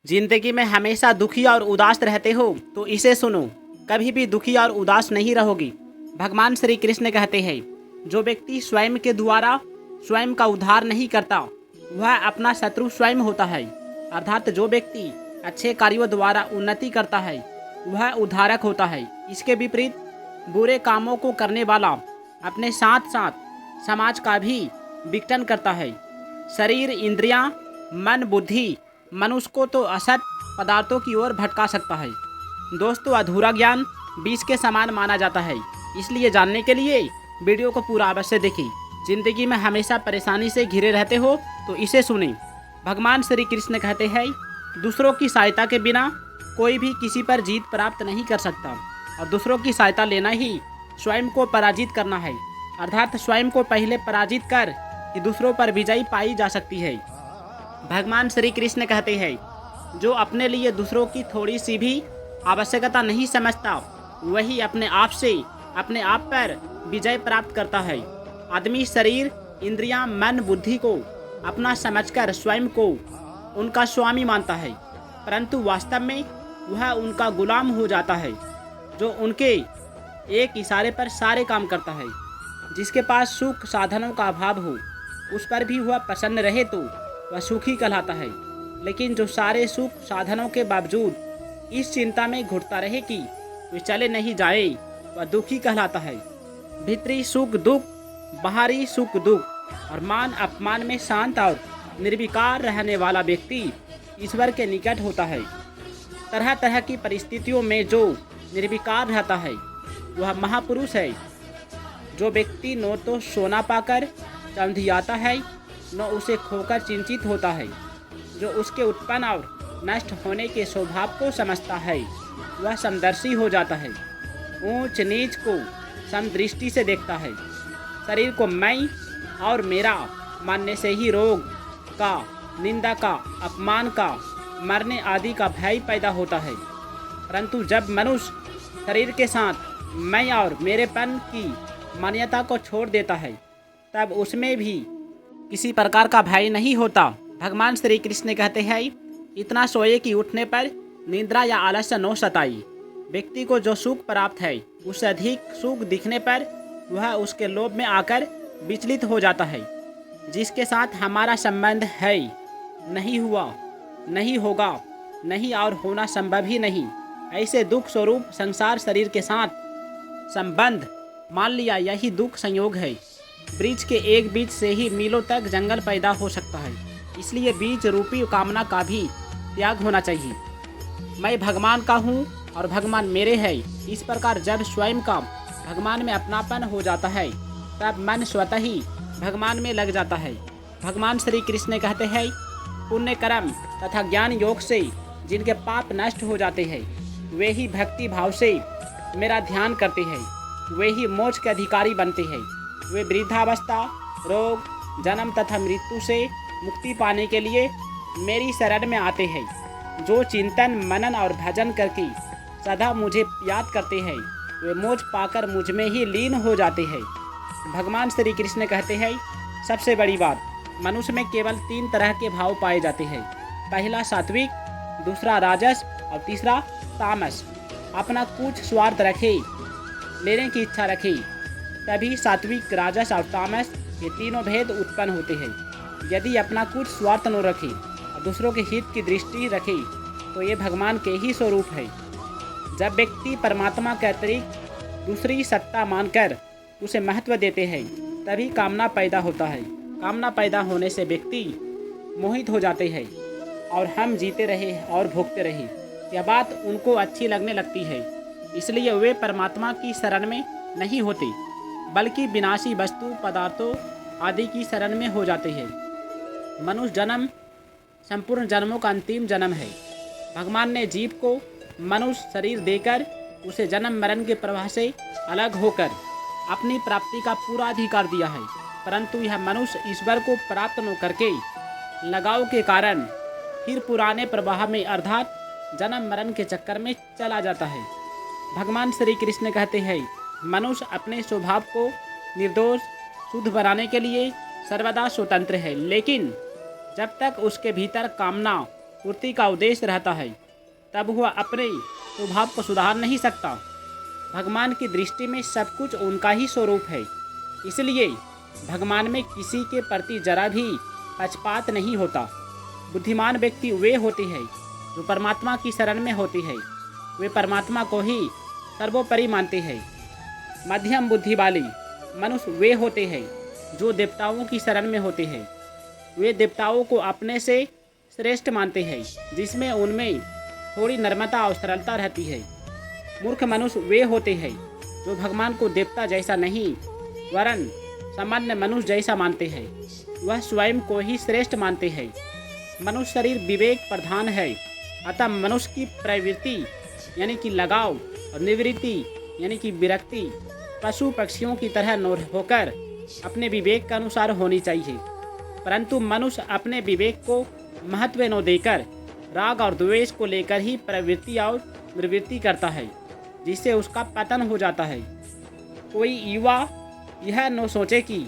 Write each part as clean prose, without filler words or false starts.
जिंदगी में हमेशा दुखी और उदास रहते हो तो इसे सुनो, कभी भी दुखी और उदास नहीं रहोगी। भगवान श्री कृष्ण कहते हैं, जो व्यक्ति स्वयं के द्वारा स्वयं का उद्धार नहीं करता वह अपना शत्रु स्वयं होता है। अर्थात जो व्यक्ति अच्छे कार्यों द्वारा उन्नति करता है वह उद्धारक होता है। इसके विपरीत बुरे कामों को करने वाला अपने साथ साथ समाज का भी विघटन करता है। शरीर, इंद्रियां, मन, बुद्धि मनुष्य को तो असत पदार्थों की ओर भटका सकता है। दोस्तों, अधूरा ज्ञान बीज के समान माना जाता है, इसलिए जानने के लिए वीडियो को पूरा अवश्य देखें। जिंदगी में हमेशा परेशानी से घिरे रहते हो तो इसे सुनें। भगवान श्री कृष्ण कहते हैं, दूसरों की सहायता के बिना कोई भी किसी पर जीत प्राप्त नहीं कर सकता और दूसरों की सहायता लेना ही स्वयं को पराजित करना है। अर्थात स्वयं को पहले पराजित कर कि दूसरों पर विजयी पाई जा सकती है। भगवान श्री कृष्ण कहते हैं, जो अपने लिए दूसरों की थोड़ी सी भी आवश्यकता नहीं समझता वही अपने आप से अपने आप पर विजय प्राप्त करता है। आदमी शरीर, इंद्रियां, मन, बुद्धि को अपना समझकर स्वयं को उनका स्वामी मानता है, परंतु वास्तव में वह उनका गुलाम हो जाता है। जो उनके एक इशारे पर सारे काम करता है। जिसके पास सुख साधनों का अभाव हो उस पर भी वह प्रसन्न रहे तो वह सुखी कहलाता है। लेकिन जो सारे सुख साधनों के बावजूद इस चिंता में घुटता रहे कि वे चले नहीं जाए वह दुखी कहलाता है। भीतरी सुख दुख, बाहरी सुख दुख और मान अपमान में शांत और निर्विकार रहने वाला व्यक्ति ईश्वर के निकट होता है। तरह तरह की परिस्थितियों में जो निर्विकार रहता है वह महापुरुष है। जो व्यक्ति न तो सोना पाकर चंधियाता है न उसे खोकर चिंतित होता है, जो उसके उत्पन्न और नष्ट होने के स्वभाव को समझता है वह समदर्शी हो जाता है। ऊंच नीच को समदृष्टि से देखता है। शरीर को मैं और मेरा मानने से ही रोग का, निंदा का, अपमान का, मरने आदि का भय पैदा होता है। परंतु जब मनुष्य शरीर के साथ मैं और मेरेपन की मान्यता को छोड़ देता है तब उसमें भी किसी प्रकार का भय नहीं होता। भगवान श्री कृष्ण कहते हैं, इतना सोए कि उठने पर निद्रा या आलस्य न सताई। व्यक्ति को जो सुख प्राप्त है उससे अधिक सुख दिखने पर वह उसके लोभ में आकर विचलित हो जाता है। जिसके साथ हमारा संबंध है, नहीं हुआ, नहीं होगा, नहीं और होना संभव ही नहीं, ऐसे दुख स्वरूप संसार शरीर के साथ संबंध मान लिया यही दुख संयोग है। वृक्ष के एक बीज से ही मीलों तक जंगल पैदा हो सकता है, इसलिए बीज रूपी कामना का भी त्याग होना चाहिए। मैं भगवान का हूँ और भगवान मेरे है। इस प्रकार जब स्वयं का भगवान में अपनापन हो जाता है तब मन स्वतः ही भगवान में लग जाता है। भगवान श्री कृष्ण कहते हैं, पुण्य कर्म तथा ज्ञान योग से जिनके पाप नष्ट हो जाते हैं वे ही भक्ति भाव से मेरा ध्यान करते हैं, वे ही मोक्ष के अधिकारी बनते हैं। वे वृद्धावस्था, रोग, जन्म तथा मृत्यु से मुक्ति पाने के लिए मेरी शरण में आते हैं। जो चिंतन, मनन और भजन करके सदा मुझे याद करते हैं वे मोक्ष पाकर मुझ में ही लीन हो जाते हैं। भगवान श्री कृष्ण कहते हैं, सबसे बड़ी बात, मनुष्य में केवल 3 तरह के भाव पाए जाते हैं। पहला सात्विक, दूसरा राजस और तीसरा तामस। अपना कुछ स्वार्थ रखे, लेने की इच्छा रखे, तभी सात्विक, राजस और तामस ये तीनों भेद उत्पन्न होते हैं। यदि अपना कुछ स्वार्थ न रखे और दूसरों के हित की दृष्टि रखे तो ये भगवान के ही स्वरूप है। जब व्यक्ति परमात्मा के अतिरिक्त दूसरी सत्ता मानकर उसे महत्व देते हैं तभी कामना पैदा होता है। कामना पैदा होने से व्यक्ति मोहित हो जाते हैं और हम जीते रहे और भोगते रहे, यह बात उनको अच्छी लगने लगती है। इसलिए वे परमात्मा की शरण में नहीं होते बल्कि विनाशी वस्तु, पदार्थों आदि की शरण में हो जाते हैं। मनुष्य जन्म संपूर्ण जन्मों का अंतिम जन्म है। भगवान ने जीव को मनुष्य शरीर देकर उसे जन्म मरण के प्रवाह से अलग होकर अपनी प्राप्ति का पूरा अधिकार दिया है, परंतु यह मनुष्य ईश्वर को प्राप्त न करके लगाव के कारण फिर पुराने प्रवाह में अर्थात जन्म मरण के चक्कर में चला जाता है। भगवान श्री कृष्ण कहते हैं, मनुष्य अपने स्वभाव को निर्दोष शुद्ध बनाने के लिए सर्वदा स्वतंत्र है, लेकिन जब तक उसके भीतर कामना पूर्ति का उद्देश्य रहता है, तब वह अपने स्वभाव को सुधार नहीं सकता। भगवान की दृष्टि में सब कुछ उनका ही स्वरूप है, इसलिए भगवान में किसी के प्रति जरा भी पक्षपात नहीं होता। बुद्धिमान व्यक्ति वे होते हैं जो परमात्मा की शरण में होते हैं, वे परमात्मा को ही सर्वोपरि मानते हैं। मध्यम बुद्धि वाले मनुष्य वे होते हैं जो देवताओं की शरण में होते हैं, वे देवताओं को अपने से श्रेष्ठ मानते हैं, जिसमें उनमें थोड़ी नम्रता और सरलता रहती है। मूर्ख मनुष्य वे होते हैं जो भगवान को देवता जैसा नहीं वरन सामान्य मनुष्य जैसा मानते हैं, वह स्वयं को ही श्रेष्ठ मानते हैं। मनुष्य शरीर विवेक प्रधान है, अतः मनुष्य की प्रवृत्ति यानी कि लगाव और निवृत्ति यानी कि विरक्ति पशु पक्षियों की तरह न होकर अपने विवेक के अनुसार होनी चाहिए। परंतु मनुष्य अपने विवेक को महत्व न देकर राग और द्वेष को लेकर ही प्रवृत्ति और निवृत्ति करता है, जिससे उसका पतन हो जाता है। कोई युवा यह न सोचे कि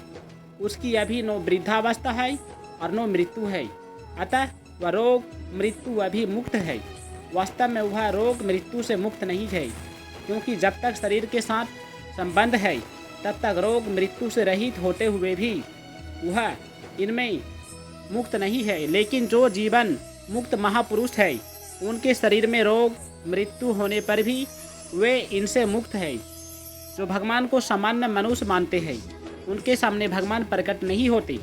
उसकी अभी न वृद्धावस्था है और न मृत्यु है, अतः वह रोग मृत्यु अभी मुक्त है। वास्तव में वह रोग मृत्यु से मुक्त नहीं है, क्योंकि जब तक शरीर के साथ संबंध है तब तक रोग मृत्यु से रहित होते हुए भी वह इनमें मुक्त नहीं है। लेकिन जो जीवन मुक्त महापुरुष है, उनके शरीर में रोग मृत्यु होने पर भी वे इनसे मुक्त है। जो भगवान को सामान्य मनुष्य मानते हैं, उनके सामने भगवान प्रकट नहीं होते,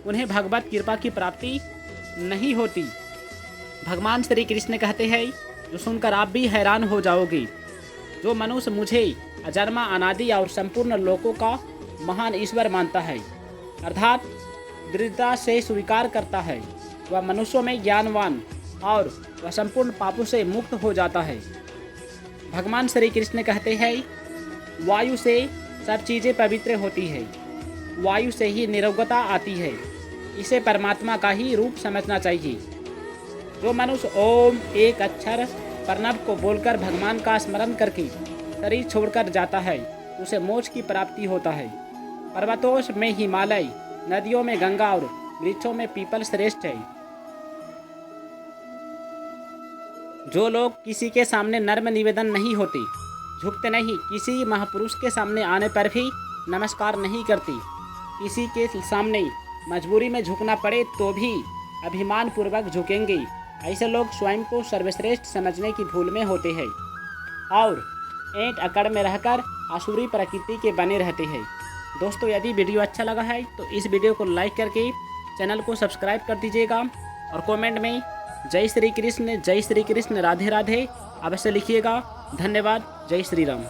उन्हें भगवत कृपा की प्राप्ति नहीं होती। भगवान श्री कृष्ण कहते हैं, जो सुनकर आप भी हैरान हो जाओगे, जो मनुष्य मुझे अजन्मा अनादि और संपूर्ण लोकों का महान ईश्वर मानता है, अर्थात दृढ़ता से स्वीकार करता है, वह मनुष्यों में ज्ञानवान और वह संपूर्ण पापों से मुक्त हो जाता है। भगवान श्री कृष्ण कहते हैं, वायु से सब चीज़ें पवित्र होती है, वायु से ही निरोगता आती है, इसे परमात्मा का ही रूप समझना चाहिए। जो मनुष्य ओम एक अक्षर प्रणव को बोलकर भगवान का स्मरण करके शरीर छोड़कर जाता है, उसे मोक्ष की प्राप्ति होता है। पर्वतों में हिमालय, नदियों में गंगा और वृक्षों में पीपल श्रेष्ठ है। जो लोग किसी के सामने नर्म निवेदन नहीं होते, झुकते नहीं, किसी महापुरुष के सामने आने पर भी नमस्कार नहीं करते, किसी के सामने मजबूरी में झुकना पड़े तो भी अभिमान पूर्वक झुकेंगे, ऐसे लोग स्वयं को सर्वश्रेष्ठ समझने की भूल में होते हैं और ऐंठ अकड़ में रहकर आसुरी प्रकृति के बने रहते हैं। दोस्तों, यदि वीडियो अच्छा लगा है तो इस वीडियो को लाइक करके चैनल को सब्सक्राइब कर दीजिएगा और कमेंट में जय श्री कृष्ण, राधे राधे अवश्य लिखिएगा। धन्यवाद। जय श्री राम।